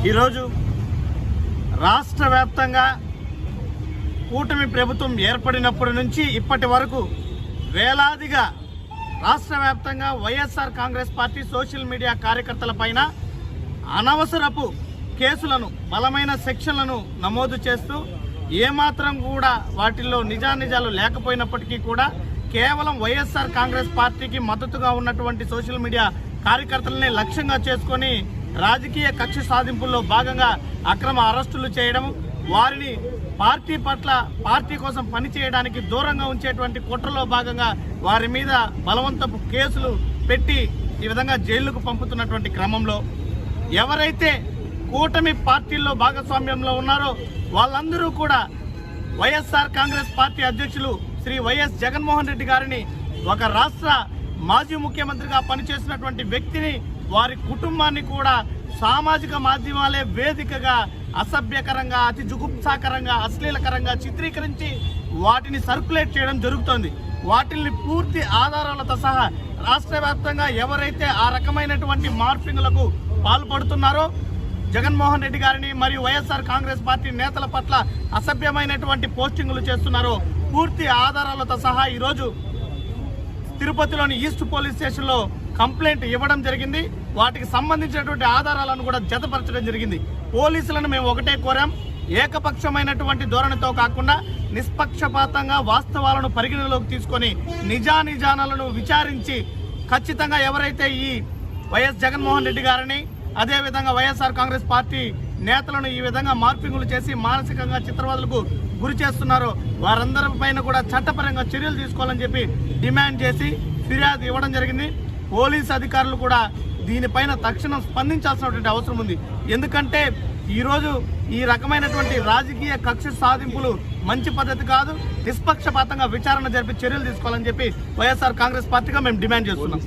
ఈరోజు రాష్ట్ర వ్యాప్తంగా కూటమి ప్రభుత్వం ఏర్పడినప్పటి నుంచి ఇప్పటి వరకు వేలాదిగా రాష్ట్ర వ్యాప్తంగా YSR Congress party social media కార్యకర్తల పైన అనవసరపు కేసులను, బలమైన సెక్షన్లను నమోదు చేస్తూ ఏమాత్రం కూడా వాటిల్లో నిజానిజాలు లేకపోయినప్పటికీ కూడా కేవలం వైఎస్ఆర్ కాంగ్రెస్ పార్టీకి మద్దతుగా ఉన్నటువంటి సోషల్ మీడియా కార్యకర్తలని లక్ష్యంగా చేసుకొని రాజకీయ కక్ష సాధింపుల్లో భాగంగా అక్రమ అరెస్టులు చేయడం, వారిని పార్టీ కోసం పనిచేయడానికి దూరంగా ఉంచేటువంటి కుట్రలో భాగంగా వారి మీద బలవంతపు కేసులు పెట్టి ఈ విధంగా జైలుకు పంపుతున్నటువంటి క్రమంలో ఎవరైతే కూటమి పార్టీల్లో భాగస్వామ్యంలో ఉన్నారో వాళ్ళందరూ కూడా వైఎస్ఆర్ కాంగ్రెస్ పార్టీ అధ్యక్షులు శ్రీ వైఎస్ జగన్మోహన్ రెడ్డి గారిని, ఒక రాష్ట్ర మాజీ ముఖ్యమంత్రిగా పనిచేసినటువంటి వ్యక్తిని, వారి కుటుంబాన్ని కూడా సామాజిక మాధ్యమాలే వేదికగా అసభ్యకరంగా, అతి జుగుప్సాకరంగా, అశ్లీలకరంగా చిత్రీకరించి వాటిని సర్క్యులేట్ చేయడం జరుగుతోంది. వాటిని పూర్తి ఆధారాలతో సహా రాష్ట్ర వ్యాప్తంగా ఎవరైతే ఆ రకమైనటువంటి మార్ఫింగ్లకు పాల్పడుతున్నారో, జగన్మోహన్ రెడ్డి గారిని మరియు వైఎస్ఆర్ కాంగ్రెస్ పార్టీ నేతల పట్ల అసభ్యమైనటువంటి పోస్టింగులు చేస్తున్నారో పూర్తి ఆధారాలతో సహా ఈరోజు తిరుపతిలోని ఈస్ట్ పోలీస్ స్టేషన్లో కంప్లైంట్ ఇవ్వడం జరిగింది. వాటికి సంబంధించినటువంటి ఆధారాలను కూడా జతపరచడం జరిగింది. పోలీసులను మేము ఒకటే కోరాం, ఏకపక్షమైనటువంటి ధోరణితో కాకుండా నిష్పక్షపాతంగా వాస్తవాలను పరిగణలోకి తీసుకొని నిజానిజానాలను విచారించి ఖచ్చితంగా ఎవరైతే ఈ వైఎస్ జగన్మోహన్ రెడ్డి గారిని, అదేవిధంగా వైఎస్ఆర్ కాంగ్రెస్ పార్టీ నేతలను ఈ విధంగా మార్పింగులు చేసి మానసికంగా చిత్రవదలకు గురి చేస్తున్నారో వారందరి పైన కూడా చట్టపరంగా చర్యలు తీసుకోవాలని చెప్పి డిమాండ్ చేసి ఫిర్యాదు ఇవ్వడం జరిగింది. పోలీసు అధికారులు కూడా దీనిపైన తక్షణం స్పందించాల్సినటువంటి అవసరం ఉంది. ఎందుకంటే ఈరోజు ఈ రకమైనటువంటి రాజకీయ కక్ష సాధింపులు మంచి పద్ధతి కాదు. నిష్పక్షపాతంగా విచారణ జరిపి చర్యలు తీసుకోవాలని చెప్పి వైఎస్ఆర్ కాంగ్రెస్ పార్టీగా మేము డిమాండ్ చేస్తున్నాం.